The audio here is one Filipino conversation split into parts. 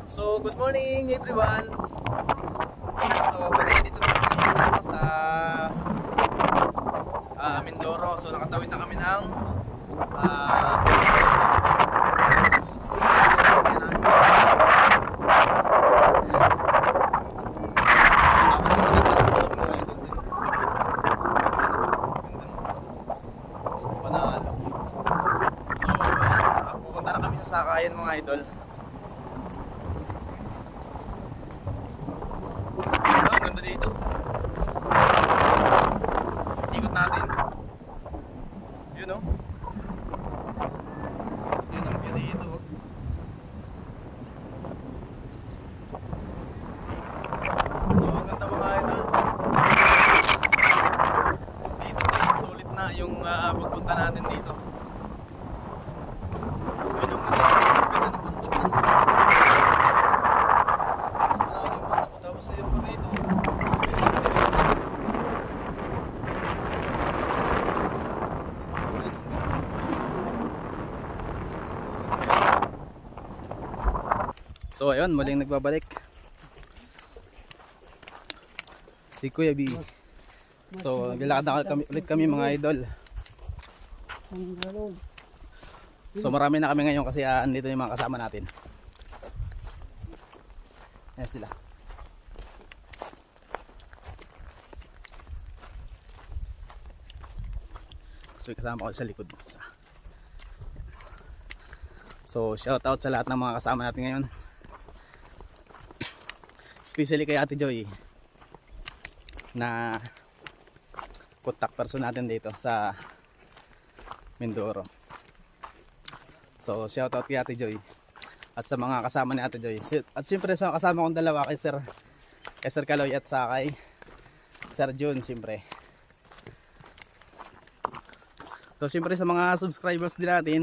So, good morning everyone. So, balik dito na kami sa Mindoro. So, nakatawid na kami ng sa sasakyan namin. So, tapos yung magandang bundok mga idol din. So, panalo. So, pupunta na kami sa sakayan mga idol. Ganda dito. Ikot natin. Yun o. Yun ang view dito. So ang ganda mga idol. Dito pa sulit na yung pagpunta natin dito. Yun ang ganda ng bundok. Tapos mayroon pa rito. So ayun, muling nagbabalik si Kuya B. So naglalakad na ulit kami mga idol. So marami na kami ngayon kasi andito yung mga kasama natin. Ayan sila. So kasama ko sa likod. So shout out sa lahat ng mga kasama natin ngayon. Especially kay Ate Joy na contact person natin dito sa Mindoro. So shout out kay Ate Joy at sa mga kasama ni Ate Joy. At siyempre sa kasama kong dalawa kay Sir Kaloy at sa kay Sir Jun siyempre. So siyempre sa mga subscribers din natin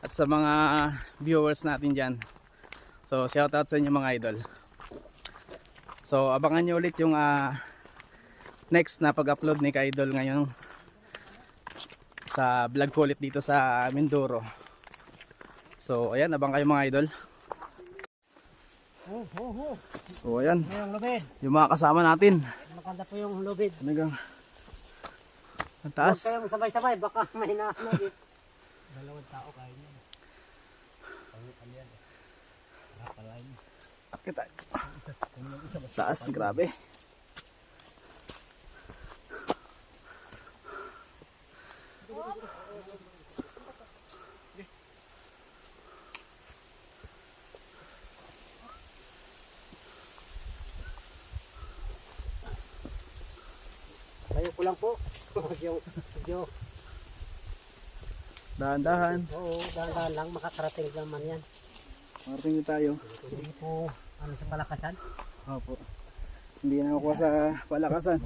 at sa mga viewers natin dyan. So shout out sa inyo mga idol. So abangan nyo ulit yung next na pag-upload ni Ka-Idol ngayon sa vlog ko ulit dito sa Mindoro. So ayan, abang kayo mga idol. So ayan, yung mga kasama natin. Maganda po yung lubid. Hanggang ang taas. Huwag kayong sabay-sabay, baka may nahanagin. Dalawang tao kaya niya. Kita. Taas, grabe. Tayo ko lang po. Yung Dahan-dahan. oo, dahan-dahan lang, makakarating naman yan. Marating tayo. Hindi po, ano sa palakasan? Opo. Hindi na nakukuha sa palakasan.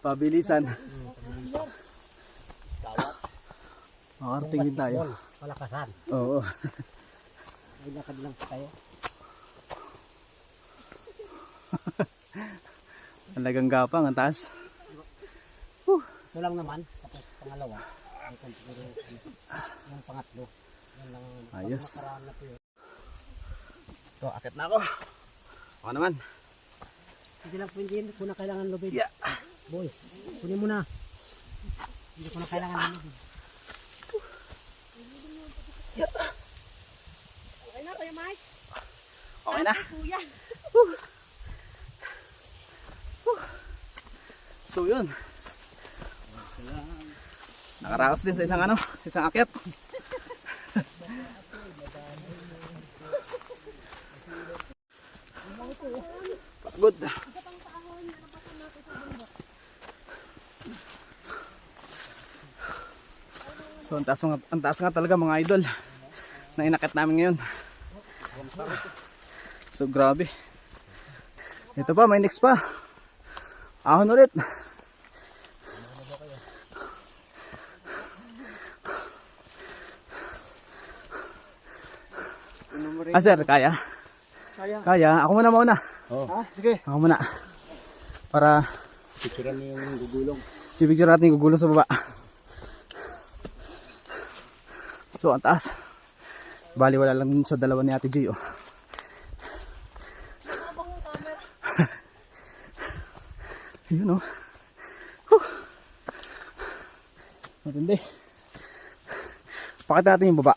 Pabilisan. Makarating din tayo. Palakasan. Oo. Ay, lakad lang po tayo. Talagang gapang, ang taas. Ito lang naman, tapos pangalawa. Yung pangatlo. Yan lang. Ayos. Makaraan na po yun. So, akit na ako. Ako naman. Hindi lang po hindi ko na kailangan lubid. Yeah. Boy, kunin mo na. Hindi ko na kailangan lubid. Okay na, Kuya Mike? Okay na. Kuya. So, yun. Nakaraos din sa isang ano, sa isang akyat. Good. So ang taas nga talaga mga idol na inakit namin ngayon. So grabe. Ito pa, may next pa. Ahon ulit. Sir, kaya? Kaya. Ako muna mauna. Oh. Sige. Ako muna. Para Picturean mo yung gugulong. pipicture natin yung gugulong sa baba. So, ang taas. Bali, wala lang sa dalawa ni Ate G, oh. Ayun oh. Huh. Matindi. Pakita natin yung baba.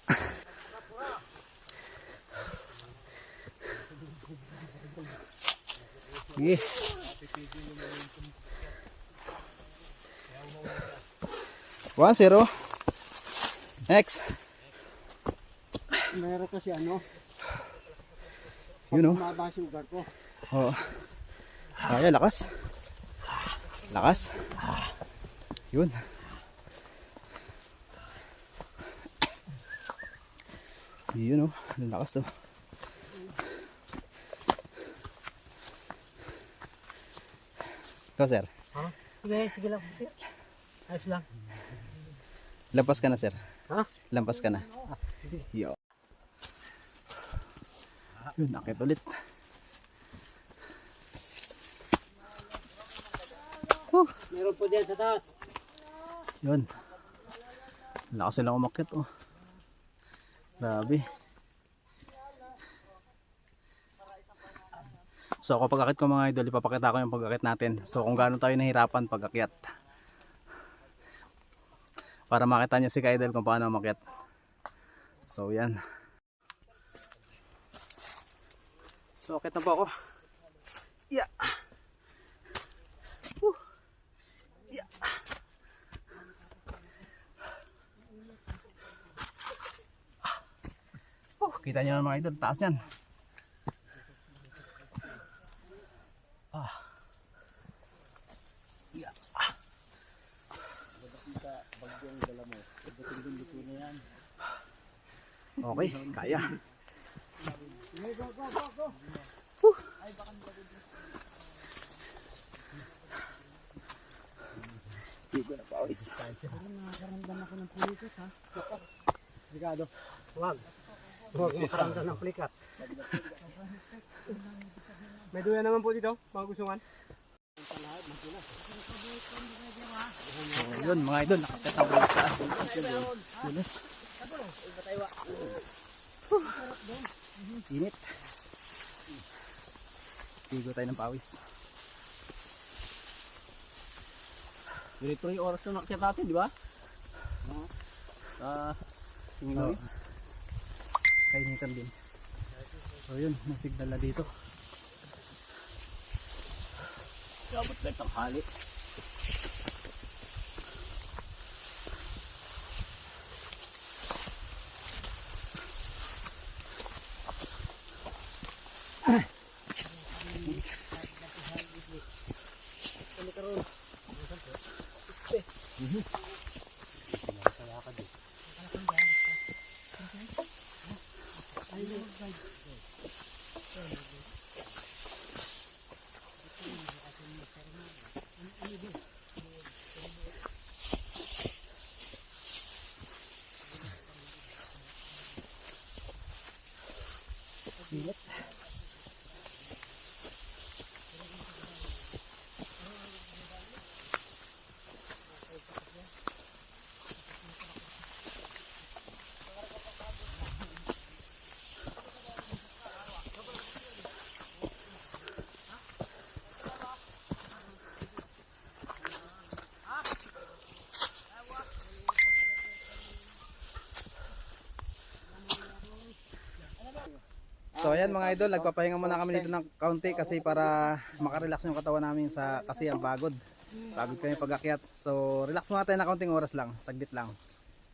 Sige. One, zero. Next. Meron kasi ano, Yun oh. mababa ang sugar ko. Oo. Kaya, lakas. Lakas. Yun. Yun oh. Lakas oh. Ikaw sir. Ha? Sige, sige lang. Ayos lang. Lampas ka na sir. Ha? Lampas ka na. Yo. Yun, akit ulit. Meron po diyan sa taas. Yun. Lakas silang umakit oh. Grabe. So kapag akit ko mga idol, ipapakita ko yung pag-akit natin. So kung gaano tayo nahirapan pag-akyat. Para makita nyo si ka-idol kung paano umakyat. So yan. So akit na po ako. Yeah. Yeah. Kita nyo na mga idol, taas yan. Okay, kaya. Higo na pawis. Nakaramdam ako ng pulikat ha. Delikado. Huwag. Huwag makaramdam ng pulikat. May duyan naman po dito, mga gusungan. So yun mga idol, nakakita ko yung taas. Lunas. Init. Higo tayo ng pawis. Ganito yung oras na nakita natin, di ba? Oo. Kainitan din. So yun, may signal na dito. Dapat na tanghali. So ayan mga idol, nagpapahinga muna kami dito ng kaunti kasi para makarelax yung katawan namin kasi ang pagod. Pagod kami pag-akyat. So relax muna tayo na kaunting oras lang, saglit lang.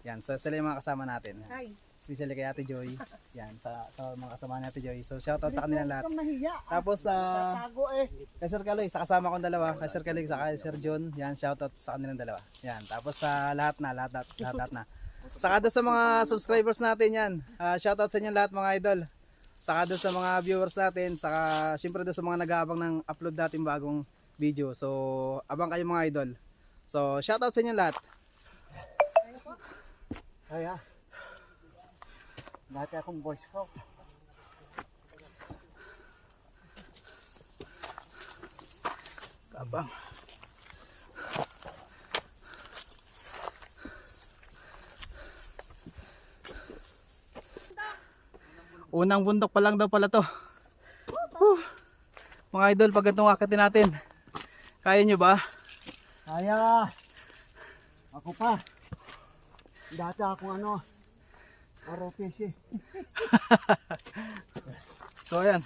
Yan, so sila yung mga kasama natin. Hi. Especially kay Ate Joy. Yan, sa mga kasama ni Ate Joy. So shoutout sa kanilang lahat. Mahiya. Tapos Tago eh. kay Sir Kaloy, sa kasama kong dalawa, kay Sir Kaloy, sa kay Sir John. Yan, shoutout sa kanilang dalawa. Yan, tapos sa lahat na. Saka doon sa mga subscribers natin yan. Shoutout sa inyo lahat mga idol. Saka doon sa mga viewers natin, saka syempre doon sa mga nag-aabang ng upload natin bagong video. So, abang kayo mga idol. So, shoutout sa inyo lahat. Ay ah. Dati akong Boy Scout. Abang. Unang bundok pa lang daw pala to. Mga idol, pag itong akitin natin, Kaya nyo ba? Kaya. Ako pa. Dati akong ROTC. So ayan.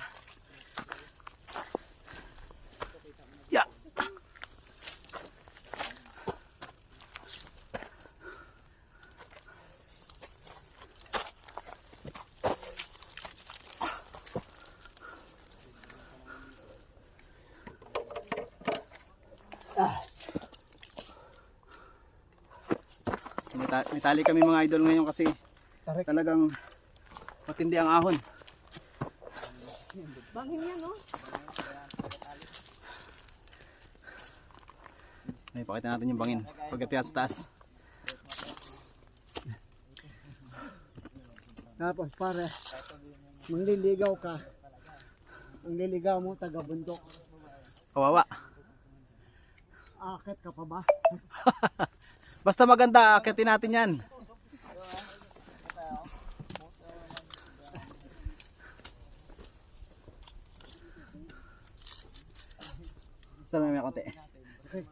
Yeah. So, may tali kami mga idol ngayon kasi Tarik. talagang matindi ang ahon. Bangin yan, no? Ay, pakita natin yung bangin pagkatias sa taas. Tapos pare, mangliligaw ka. Ang liligaw mo, taga-bundok. Kawawa. Akit ka pa ba? Basta maganda, akitin natin yan. Saan may konti? Okay.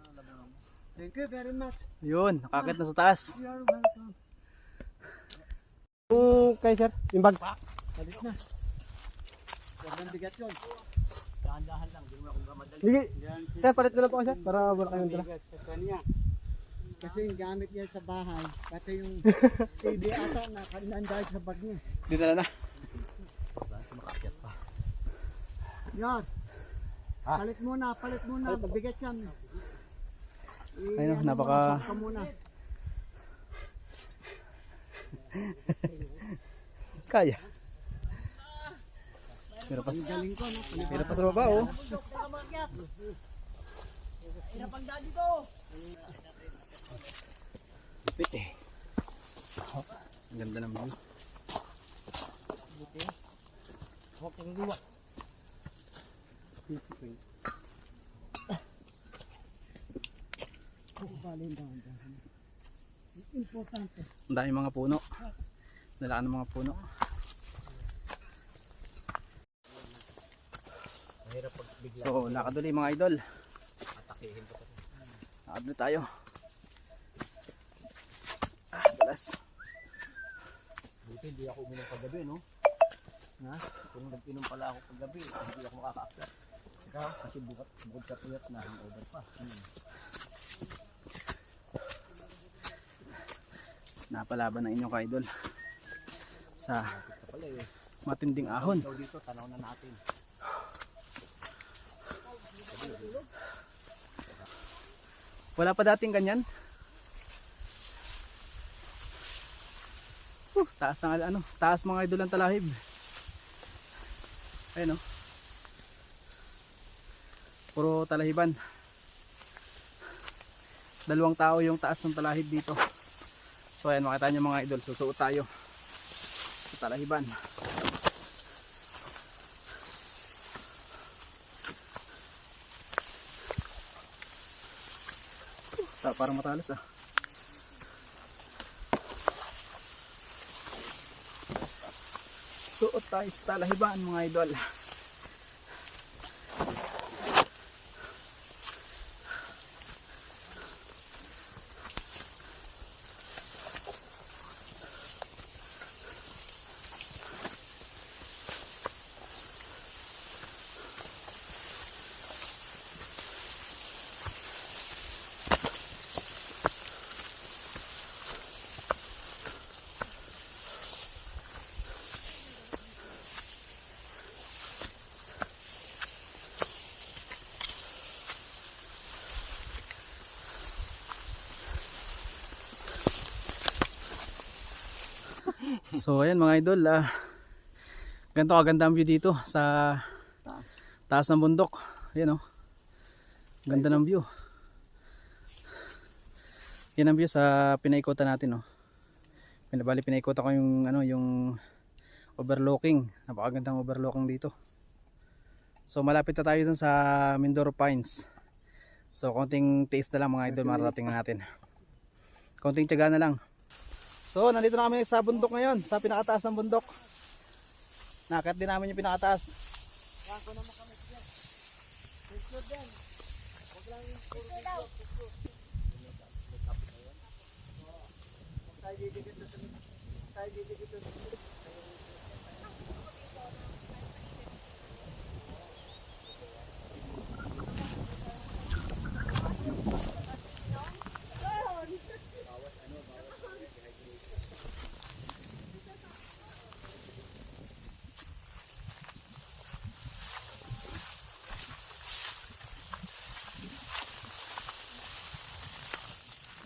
Thank you very much. Yun, nakakit na sa taas. You are welcome. Kay sir, yung bag. Palit na. Sobrang bigat yun. Dahan-dahan lang, hindi mo akong gamadali. Sir, palit ko lang po sir, para wala kayong dala. Kasi yung gamit niya sa bahay, pati yung TV ata nakanandahit sa bag niya. Dito na. Yan. Palit muna, mabigat yan. Ayun, napaka- Ka muna. Kaya. Pero pas, Galing ko, no? pero pas sa baba, oh. Lupit eh. Ang ganda ng view. Huwag kang luwa. Importante. Ang daming mga puno. Dalaan ng mga puno. So, nakaduli mga idol. Nakaduli tayo. Dulas. Buti hindi ako uminom paggabi, no? Na? Kung nag-inom pala ako paggabi, hindi ako makaka-akit. Kasi bukod ka tuyat na hangover pa. Napalaban ng inyong ka-idol sa matinding ahon. So dito, tanaw na natin. Wala pa dating ganyan. Taas ng taas mga idol ang talahib. Ayun oh. Puro talahiban. 2 tao yung taas ng talahib dito. So ayan, makita nyo mga idol, susuot tayo sa talahiban. Parang matalas ah. Suot tayo sa talahiban mga idol. So ayan mga idol, ganito kaganda ang view dito sa taas ng bundok. Ayan oh, ganda ng view. Yan ang view sa pinaikutan natin oh. Bali pinaikutan ko yung yung overlooking. Napakagandang overlooking dito. So malapit na tayo dun sa Mindoro Pines. So konting taste na lang mga idol, mararating na natin. Konting tiyaga na lang. So, nandito na kami sa bundok ngayon, sa pinakataas ng bundok. Nakakit din namin yung pinakataas. Yan ko naman kami dyan. Picture din. Huwag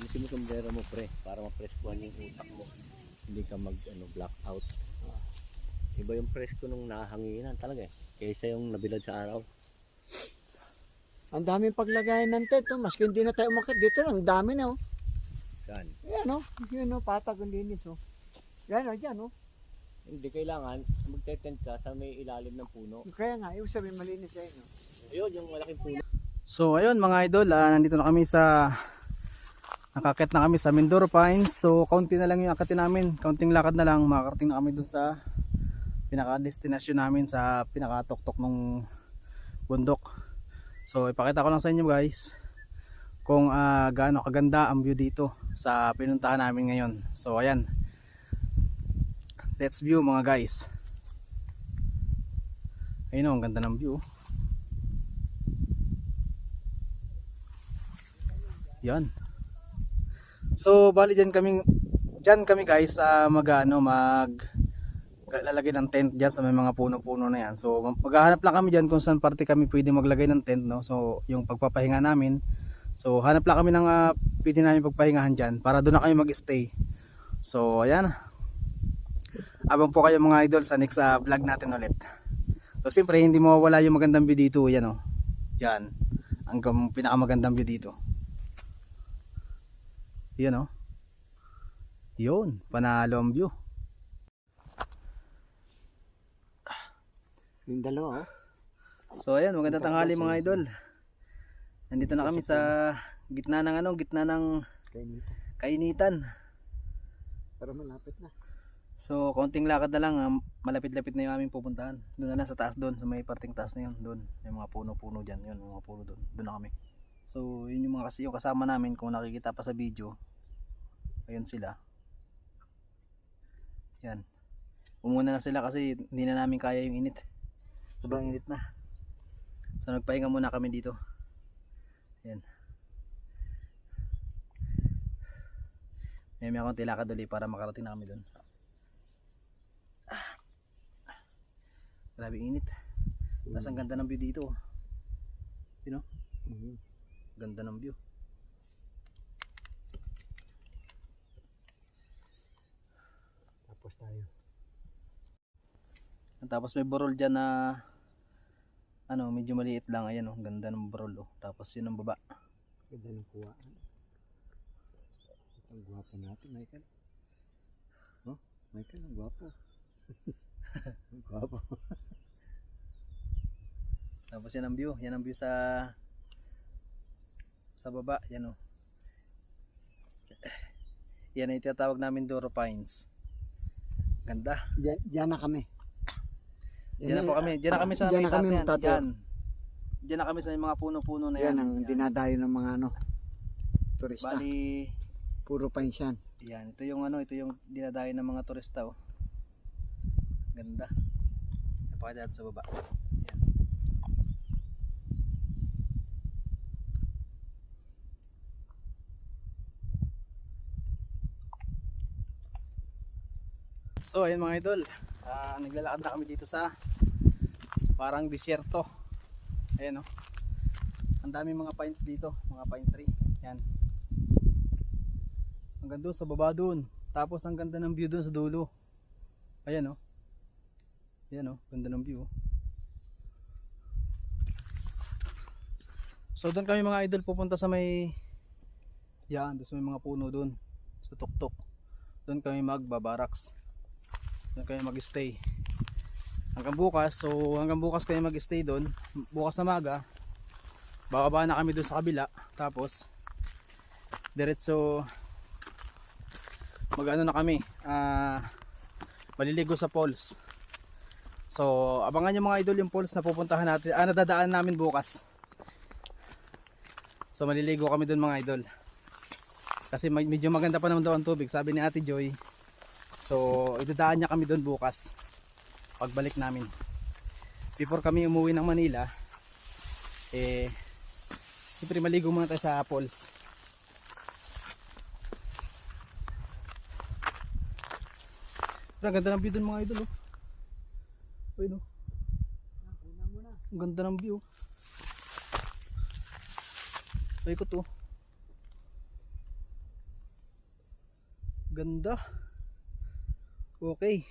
Ayusin mo sombrero mo pre, para ma-freskuhan yung utak mo. Hindi ka mag blackout. Iba yung presko nung nakahanginan talaga eh. Kaysa yung nabilad sa araw. Ang daming paglagay ng tent, oh. Maski hindi na tayo umakit dito lang, ang dami na, oh. Yan. Yan, oh. Yun, oh, patag ang linis, oh. Yan, oh, dyan, oh. Hindi kailangan magte-tent ka sa may ilalim ng puno. Kaya nga, ibig sabihin malinis yan, oh. Ayun, yung malaking puno. So ayun mga idol, nandito na kami sa nakakit na kami sa Mindoro Pines. So kaunti na lang yung akitin namin, kaunting lakad na lang makakarating na kami dun sa pinaka-destination namin sa pinaka-tuktok ng bundok. So ipakita ko lang sa inyo guys kung gaano kaganda ang view dito sa pinuntahan namin ngayon. So ayan, let's view mga guys. Ayun, ang ganda ng view. Yan. So bali dyan kami guys lalagay ng tent dyan sa may mga puno-puno na yan. So maghahanap lang kami dyan kung saan parte kami pwede maglagay ng tent, no? So yung pagpapahinga namin, so hanap lang kami ng pwede namin pagpahingahan dyan para doon na kami mag-stay. So ayan, abang po kayo mga idol sa next vlog natin ulit. So siyempre hindi mawawala yung magandang view dito. Yan o, yan ang pinakamagandang view dito. Yan o, yun, panalo ang view. Yung dalawa, oh. So ayan, magandang tanghali mga idol. Nandito na kami sa gitna ng kainitan. Pero malapit na. So konting lakad na lang, malapit-lapit na yung aming pupuntahan. Doon na lang sa taas doon, sa may parting taas na yun, doon. May mga puno-puno dyan, yun, mga puno doon. Doon na kami. So yun yung yung kasama namin, kung nakikita pa sa video. Ayun sila. Yan. Umuna na sila kasi hindi na namin kaya yung init. Sobrang init na. So nagpahinga muna kami dito. Yan. May akong tilakad ulit para makarating na kami doon. Grabe init. Tapos ang ganda ng view dito. You know? Ganda ng view. Tapos tayo. Tapos may burol dyan na medyo maliit lang. Ayan oh, ganda ng burol oh. Tapos yun ang baba. Ganda ng kuwaan. Ang gwapo natin, Michael. Oh, Michael, ang gwapo. Ang gwapo. Tapos yan ang view. Yan ang view sa baba. Yan oh. Yan ay tinatawag namin Mindoro Pines. Ganda. Diyan na kami. Diyan na po kami. Diyan na kami sa may taas na yan. Diyan. Diyan na kami sa may mga puno-puno na yan. Yan ang dinadayo ng mga turista. Bali, puro pines yan. yan. Ito yung dinadayo ng mga turista oh. Ganda. Napakadaan sa baba. Yan. So ayun mga idol, naglalakad na kami dito sa parang disyerto. Ayan oh. Ang daming mga pines dito, mga pine tree. Yan. Hanggang doon sa baba doon. Tapos ang ganda ng view doon sa dulo. Ayan oh. Ayan oh, ganda ng view. So doon kami mga idol pupunta sa may doon sa may mga puno doon sa tuktok. Doon kami magbabaraks. Doon kami mag-stay hanggang bukas. So hanggang bukas kami mag-stay doon. Bukas na maga bababa na kami doon sa kabila. Tapos diretso mag-ano na kami, maliligo sa falls. So abangan nyo mga idol yung falls na pupuntahan natin, nadadaan namin bukas. So maliligo kami doon mga idol. Kasi medyo maganda pa naman daw ang tubig, sabi ni Ate Joy. So idadaan niya kami doon bukas pagbalik namin. Before kami umuwi ng Manila, siyempre maligo muna tayo sa falls. Pero ang ganda ng view doon mga idol. Ayun, ang ganda ng view. Paikot oh. Ganda. Okay.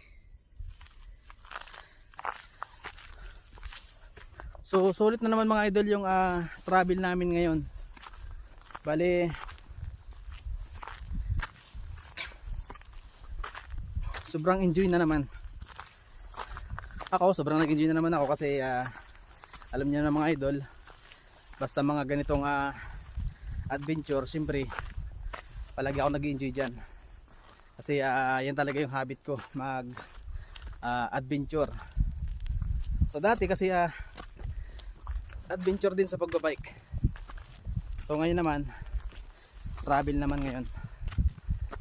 So sulit na naman mga idol yung travel namin ngayon. Bale sobrang enjoy na naman. Ako sobrang nag-enjoy na naman ako kasi alam niyo na mga idol, basta mga ganitong adventure, siyempre palagi ako nag-enjoy diyan. Kasi yan talaga yung habit ko, mag adventure. So dati kasi adventure din sa pagbabike. So ngayon naman travel naman ngayon.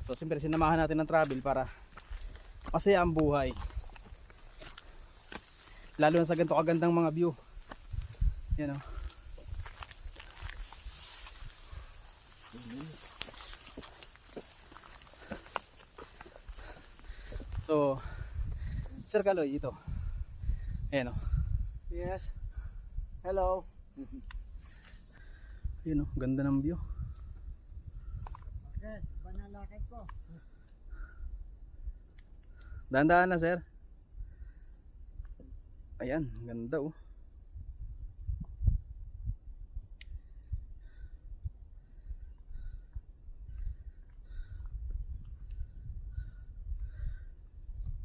So siyempre sinamahan natin ng travel para masaya ang buhay. Lalo na sa ganito kagandang mga view. Yan o. So Sir Kaloy, ito. Ayan o. Yes. Hello. Yun o, ganda ng view. Okay, panalakad ko. Dahan-dahan na sir. Ayan, ganda oh.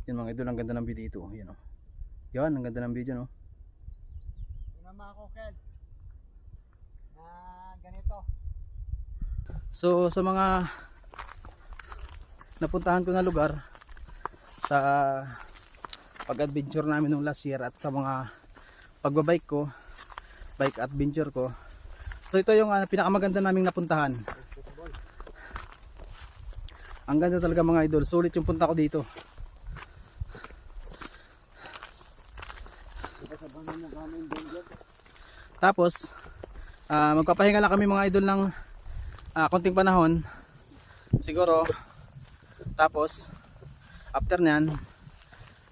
Yan mga idol, ang ganda ng view dito. Yan oh. Yan, ang ganda ng view dyan oh. Naman ako, Kel. Ganito. So sa mga napuntahan ko na lugar sa pag-adventure namin nung last year at sa mga pagbabike ko, bike adventure ko. So ito yung pinakamaganda naming napuntahan. Ang ganda talaga mga idol, sulit yung punta ko dito. Tapos magpapahinga lang kami mga idol ng konting panahon siguro. Tapos after nyan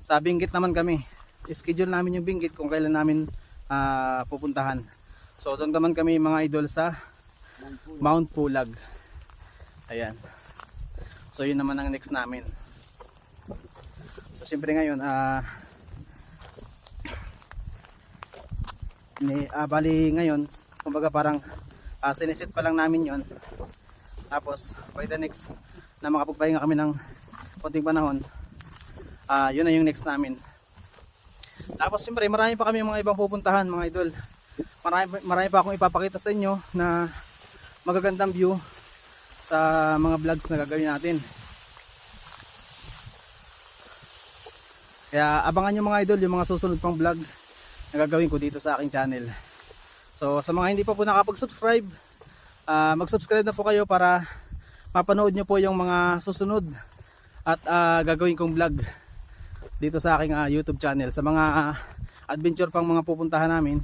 sa Benguet naman kami, schedule namin yung Benguet kung kailan namin pupuntahan. So doon naman kami mga idol sa Mount Pulag. Ayan. So yun naman ang next namin. So siyempre ngayon bali ngayon kumbaga parang sinisit pa lang namin yon. Tapos by the next na makapagpahinga kami ng konting panahon, yun na yung next namin. Tapos siyempre marami pa kami mga ibang pupuntahan mga idol. Marami pa akong ipapakita sa inyo na magagandang view sa mga vlogs na gagawin natin. Kaya abangan nyo mga idol yung mga susunod pang vlog na gagawin ko dito sa aking channel. So sa mga hindi pa po nakapag-subscribe, mag-subscribe na po kayo para mapanood nyo po yung mga susunod at gagawin kong vlog dito sa aking YouTube channel sa mga adventure pang mga pupuntahan namin.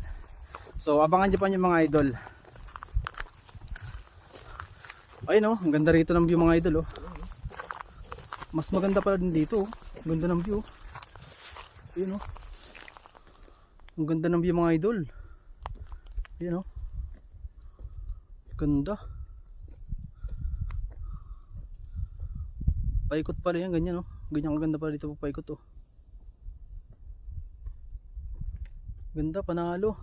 So abangan nyo pa yung mga idol. Ayun oh, ang ganda rito ng view mga idol oh. Mas maganda pala din dito oh. Ganda ng view. Ayun oh. Ang ganda ng view mga idol. Ayun oh. Ganda. Paikot pala yan, ganyan oh. Ganyan kaganda pala dito paikot oh. Ganda, panalo.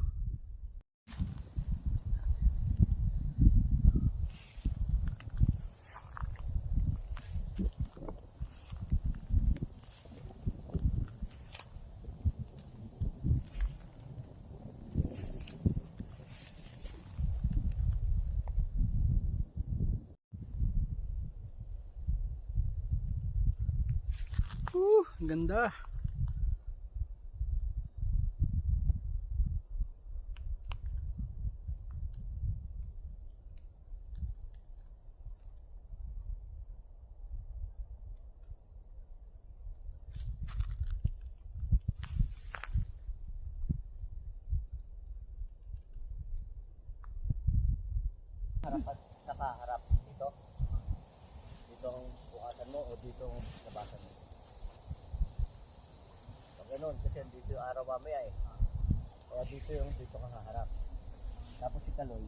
Ganda. Harapan, nakaharap dito. Dito ang bukasan mo o dito ang labasan mo. Pag ganun, kasi dito yung araw mamaya eh. Kaya dito yung dito ka haharap. Tapos si Kaloy,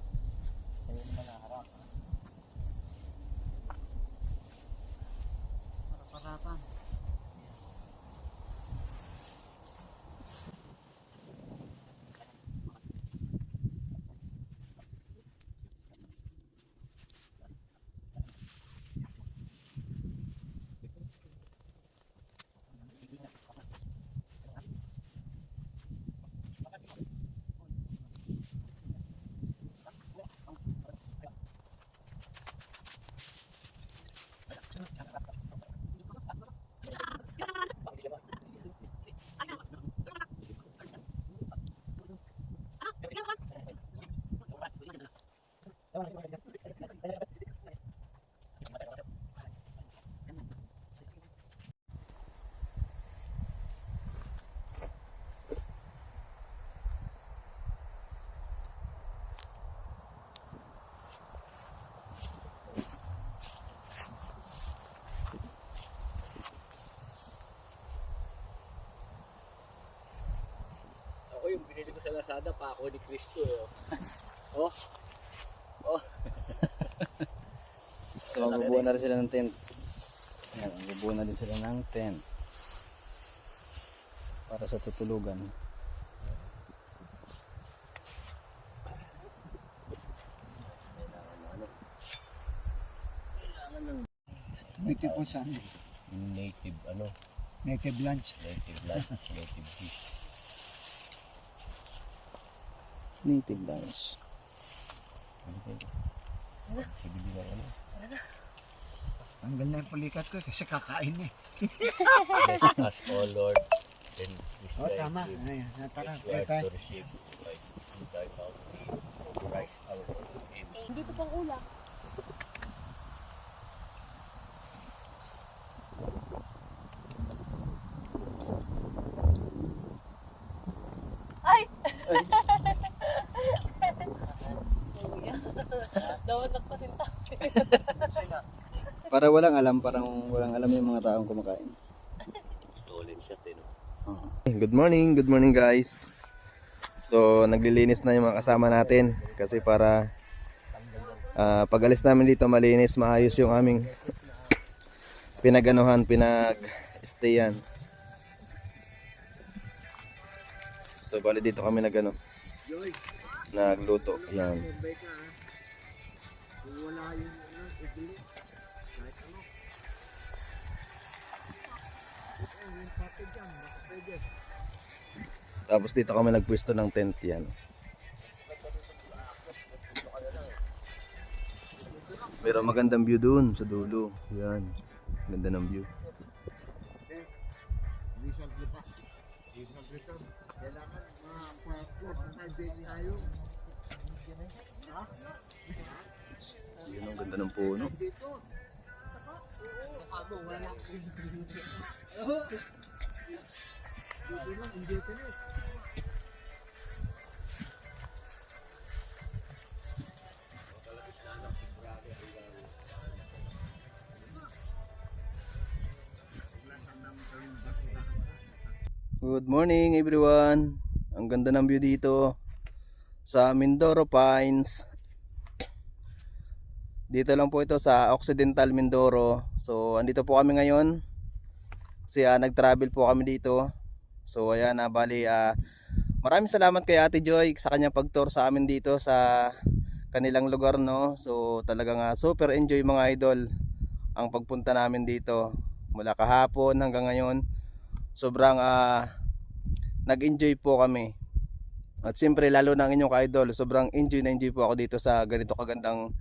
sa'yo naman haharap. Harapan. Ako yung binili ko sa Lazada pa ako ni Cristo eh. Oh. Oh. So magbubuo na rin sila ng tent. Ayan, magbubuo na din sila ng tent. Para sa tutulugan. Beautiful Sunday. Native Native lunch. native life, native dish. Native dance. Sige din ang Tanggal na yung pulikat ko kasi kakain eh. Let us, O Lord, and Oh, tama. Ay, tara. to receive like thy bounty, Christ our Lord. Amen. Hindi ko pang ulam. Ay! Dawanak pa sinta. Para walang alam, parang walang alam yung mga taong kumakain. Stolen shot eh, no? Good morning guys. So naglilinis na yung mga kasama natin kasi para pag alis namin dito malinis, maayos yung aming pinaganuhan, pinag-stayan. So bali dito kami nagano, nagluto. Yan. Tapos dito kami nagpwesto ng tent yan. Pero magandang view dun sa dulo. Yan. Ganda ng view. Yun ang ganda ng puno. Good morning everyone. Ang ganda ng view dito sa Mindoro Pines. Dito lang po ito sa Occidental Mindoro. So andito po kami ngayon. Kasi nag-travel po kami dito. So ayan, bali maraming salamat kay Ate Joy sa kanyang pag-tour sa amin dito sa kanilang lugar, no. So talagang super enjoy mga idol ang pagpunta namin dito mula kahapon hanggang ngayon. Sobrang nag-enjoy po kami. At siyempre lalo na ang inyong ka-idol, sobrang enjoy na enjoy po ako dito sa ganito kagandang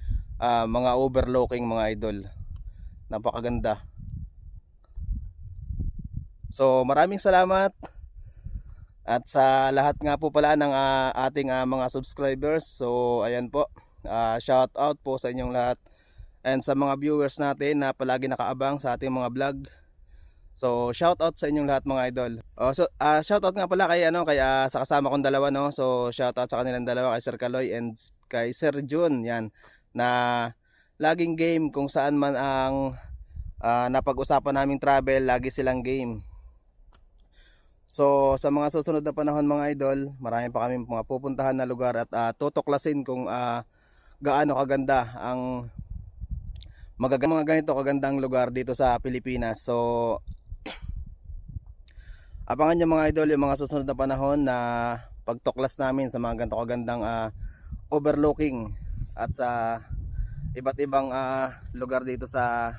mga overlooking mga idol. Napakaganda. So maraming salamat. At sa lahat nga po pala ng ating mga subscribers. So ayan po, shout out po sa inyong lahat. And sa mga viewers natin na palagi nakaabang sa ating mga vlog. So shout out sa inyong lahat mga idol. Shout out nga pala kay sa kasama kong dalawa, no. So shout out sa kanilang dalawa, kay Sir Kaloy and kay Sir Jun, yan, na laging game kung saan man ang napag-usapan naming travel, lagi silang game. So sa mga susunod na panahon mga idol, marami pa kami mga pupuntahan na lugar at tutuklasin kung gaano kaganda ang mga ganito kagandang lugar dito sa Pilipinas. So abangan nyo mga idol yung mga susunod na panahon na pagtuklas namin sa mga ganito kagandang overlooking at sa iba't ibang lugar dito sa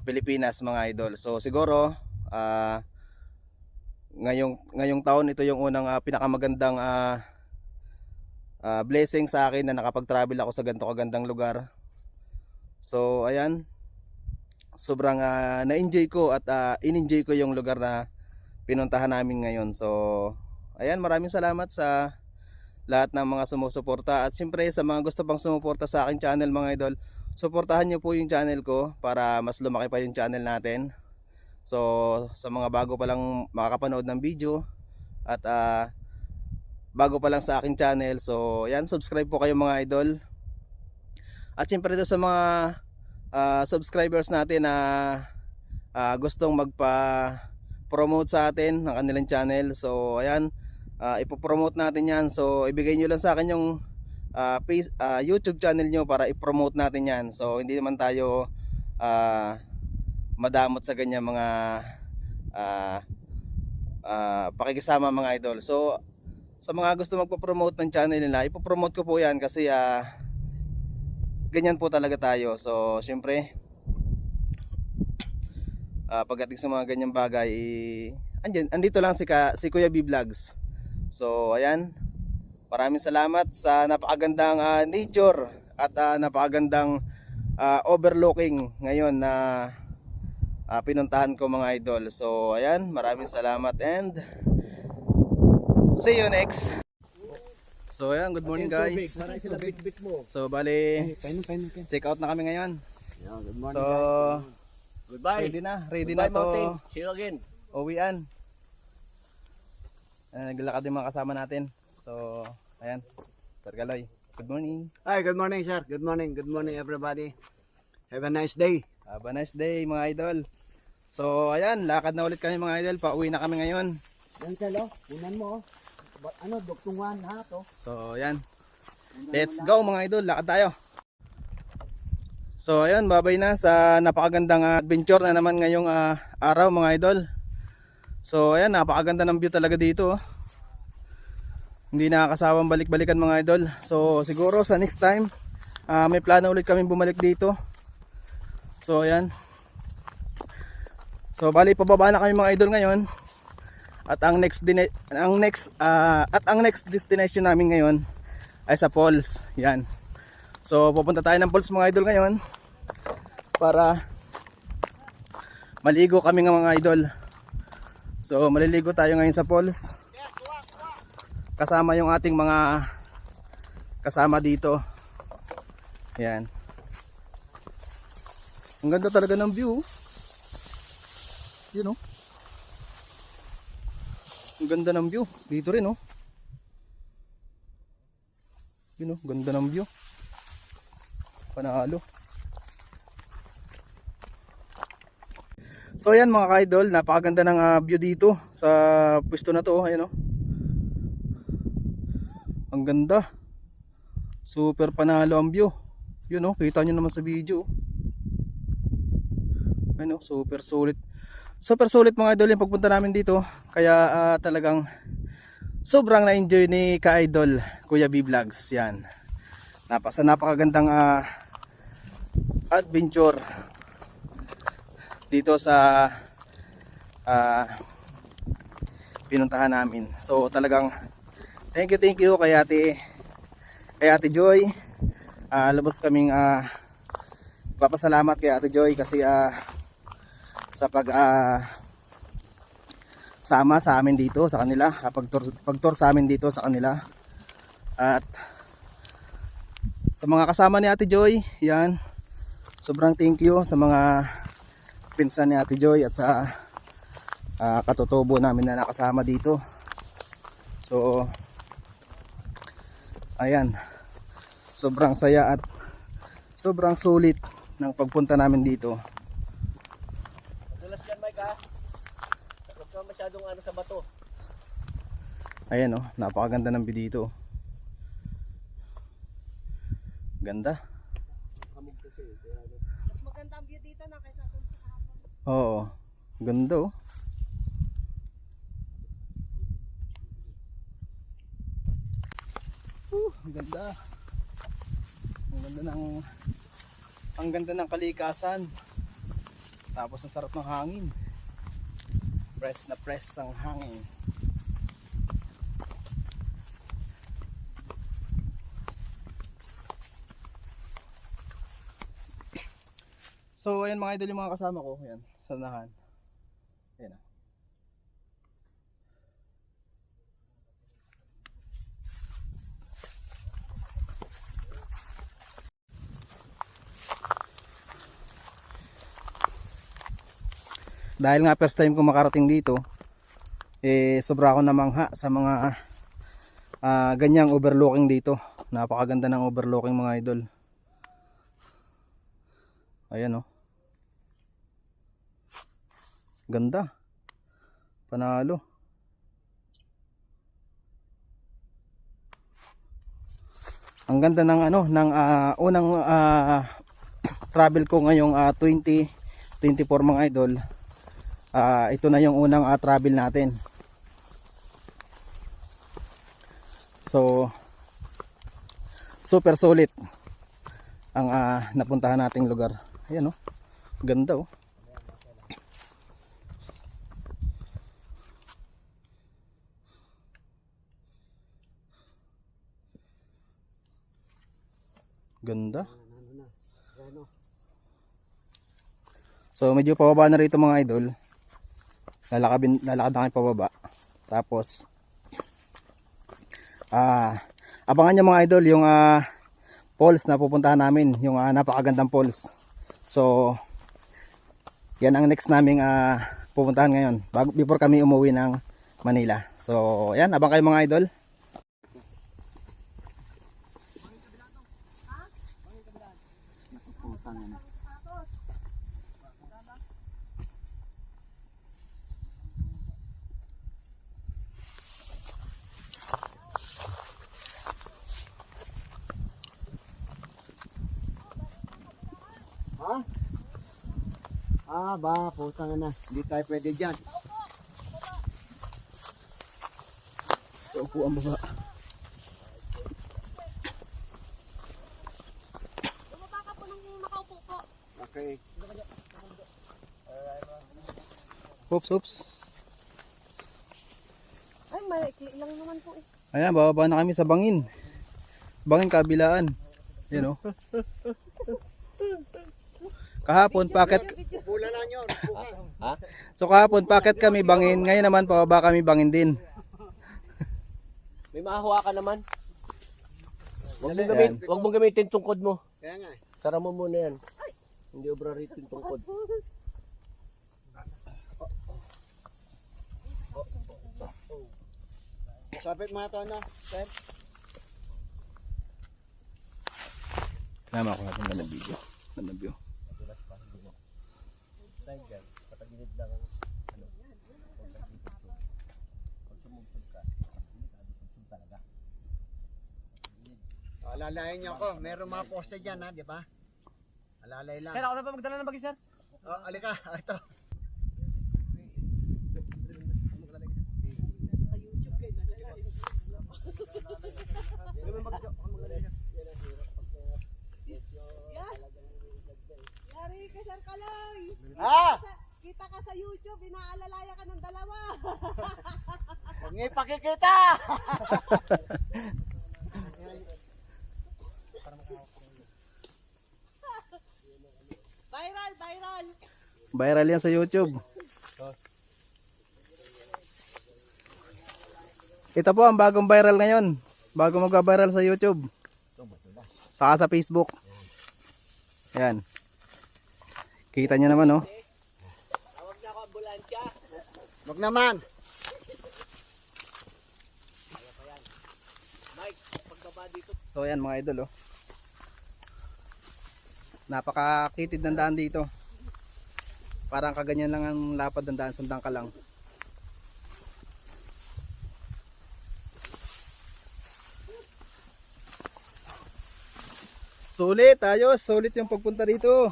Pilipinas mga idol. So siguro ngayong taon ito yung unang pinakamagandang blessing sa akin na nakapag-travel ako sa ganito kagandang lugar. So ayan, sobrang na-enjoy ko at in-enjoy ko yung lugar na pinuntahan namin ngayon. So ayan, maraming salamat sa lahat ng mga sumusuporta at siyempre sa mga gusto pang sumuporta sa aking channel mga idol, suportahan nyo po yung channel ko para mas lumaki pa yung channel natin. So sa mga bago pa lang makakapanood ng video at bago pa lang sa aking channel, so yan, subscribe po kayo mga idol. At siyempre doon sa mga subscribers natin na gustong magpa-promote sa atin ng kanilang channel, so ayan, ipopromote natin yan. So ibigay nyo lang sa akin yung YouTube channel nyo para i-promote natin yan. So hindi naman tayo madamot sa ganyan mga pakikisama mga idol. So sa mga gusto magpo-promote ng channel nila, ipopromote ko po yan kasi ganyan po talaga tayo. So syempre pagdating sa mga ganyang bagay, andito lang si Kuya B Vlogs. So ayan, maraming salamat sa napakagandang nature at napakagandang overlooking ngayon na pinuntahan ko mga idol. So ayan, maraming salamat and see you next. So ayan, good morning guys. So bali, check out na kami ngayon. Good morning. So Goodbye. ready na to Mountain. See you again. uwian. Naglalakad yung mga kasama natin. So ayan, Sir Galoy, good morning. Hi, good morning sir. Good morning everybody. Have a nice day. Have a nice day mga idol. So ayan, lakad na ulit kami mga idol. Pauwi na kami ngayon. Yan sir, unan mo. Dugtungan ha to. So ayan, let's go mga idol, lakad tayo. So ayan, babay na sa napakagandang adventure na naman ngayong araw mga idol. So ayan, napakaganda ng view talaga dito. Hindi nakakasawang balik-balikan mga idol. So siguro sa next time may plano ulit kami bumalik dito. So ayan. So bali pababa na kami mga idol ngayon. At ang next destination namin ngayon ay sa falls. Yan. So pupunta tayo ng falls mga idol ngayon para maligo kami ng mga idol. So maliligo tayo ngayon sa falls. Kasama yung ating mga kasama dito. Yan. Ang ganda talaga ng view. You know. Ang ganda ng view. Dito rin, oh. You know, ganda ng view. Panalo. So yan mga ka-idol, napakaganda ng view dito sa pwesto na to, oh. Ayan, oh. Ang ganda. Super panalo ang view. Yun, oh, kita nyo naman sa video. Ayan, oh, super solid. Super sulit mga idol yung pagpunta namin dito. Kaya talagang sobrang na-enjoy ni ka-idol Kuya B Vlogs. Yan. Napakagandang adventure dito sa pinuntahan namin. So talagang thank you kay Ate Joy. Lubos kaming papasalamat kay Ate Joy kasi sa sama sa amin dito sa kanila, pag-tour sa amin dito sa kanila. At sa mga kasama ni Ate Joy, yan, sobrang thank you sa mga pinsan ni Ate Joy at sa katutubo namin na nakasama dito. So ayan, sobrang saya at sobrang sulit ng pagpunta namin dito. Madulas yan, Mike, ha? Huwag ka masyadong ano sa bato. Ayan oh, napakaganda ng view dito. Ganda. Mas maganda ang view dito na kaysa dun sa kahapon. Oo, ganda oh. Ang ganda. Ang ganda ng kalikasan. Tapos ang sarap ng hangin. Press na press ang hangin. So ayan mga idol yung mga kasama ko. Ayan, sa unahan. Ayan ah. Dahil nga first time ko makarating dito, sobra ako namangha sa mga ganyang overlooking dito. Napakaganda ng overlooking mga idol. Ayan oh. Ganda. Panalo. Ang ganda ng unang travel ko ngayong 2024 mga idol. Ito na yung unang travel natin. So super solid ang napuntahan nating lugar. Ayan oh. Ganda oh. Ganda. So medyo pababa na rito mga idol. Lalakad na kayo pababa. Tapos abangan nyo mga idol yung falls na pupuntahan namin, yung napakagandang falls. So yan ang next naming pupuntahan ngayon before kami umuwi ng Manila. So yan, abang kayo mga idol. Ba, putang na. Hindi tayo pwede dyan. Upo ang baba. Bumaba ka po nung nakaupo po. Okay. Oops. Ay, maikli lang naman po eh. Ayan, bababa na kami sa bangin. Bangin kabilaan. Yan oh. Kahapon packet. Pula lang yun. Ha? So kahapon packet kami bangin, ngayon naman pababa kami bangin din. May mahawa ka naman. Ayan. Huwag mong gamitin tungkod mo. Kaya nga. Sara mo muna yan. Hindi obra rito yung tungkod. Sabit mga to na. Sir. Tama ko natin na video. Na view. Patagilid lang ang ano. Alalayan niyo ako. Meron mga poste dyan ha, di ba? Alalay lang. Sir, ako na pa magdala ng bagay, sir? Oh, alika. Ito. Yari ka, Sir Kaloy. Kita ka sa YouTube, inaalalaya ka ng dalawa. Huwag niyo ipakikita! Viral. Viral yan sa YouTube. Ito po ang bagong viral ngayon. Bago magka-viral sa YouTube. Saka sa Facebook. Ayan. Kita nyo naman oh. Tawag na ako ambulansya. Huwag naman. Mike, pagbaba dito. So ayan mga idol oh. Napakakitid ng daan dito. Parang kaganyan lang ang lapad ng daan, sandang ka lang. Sulit, ayos, sulit yung pagpunta dito.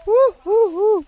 Woo, woo, woo.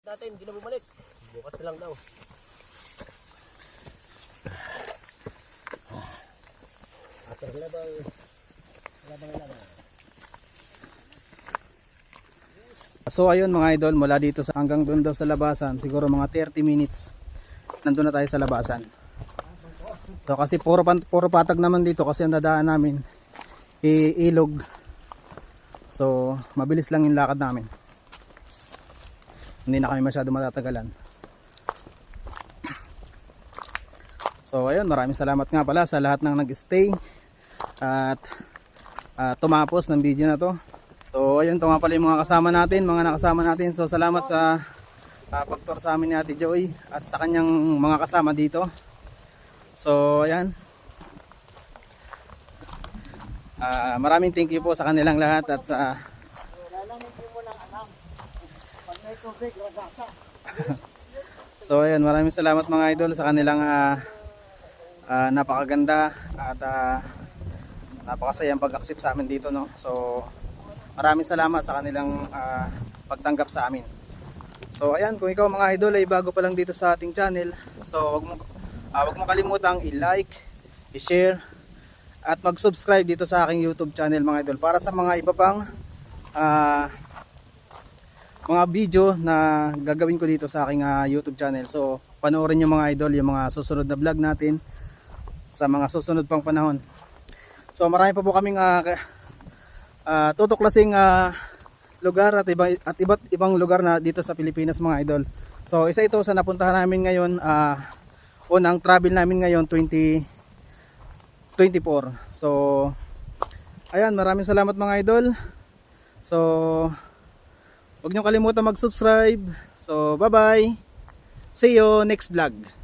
Dati hindi na bumalik. Bukas na lang daw. So ayun mga idol, mula dito sa hanggang doon daw sa labasan, siguro mga 30 minutes nandun na tayo sa labasan. So kasi puro patag naman dito kasi ang dadaan namin ilog. So mabilis lang yung lakad namin. Hindi na kami masyado matatagalan. So ayun, maraming salamat nga pala sa lahat ng nag-stay at tumapos ng video na to. So ayun, ito nga pala yung mga kasama natin, mga nakasama natin. So salamat sa pag-tour sa amin ni Ate Joy at sa kanyang mga kasama dito. So ayan, maraming thank you po sa kanilang lahat at sa so ayan, maraming salamat mga idol sa kanilang napakaganda at napakasayang pag-accept sa amin dito, no. So maraming salamat sa kanilang pagtanggap sa amin. So ayan, kung ikaw mga idol ay bago pa lang dito sa ating channel, so wag mo kalimutang i-like, i-share at mag-subscribe dito sa aking YouTube channel mga idol para sa mga iba pang mga video na gagawin ko dito sa aking YouTube channel. So panoorin nyo mga idol yung mga susunod na vlog natin sa mga susunod pang panahon. So marami pa po kaming tutoklasing lugar at iba't ibang lugar na dito sa Pilipinas mga idol. So isa ito sa napuntahan namin ngayon, unang travel namin ngayon 2024. So ayan, maraming salamat mga idol. So huwag nyo kalimutan mag-subscribe. So bye bye. See you next vlog.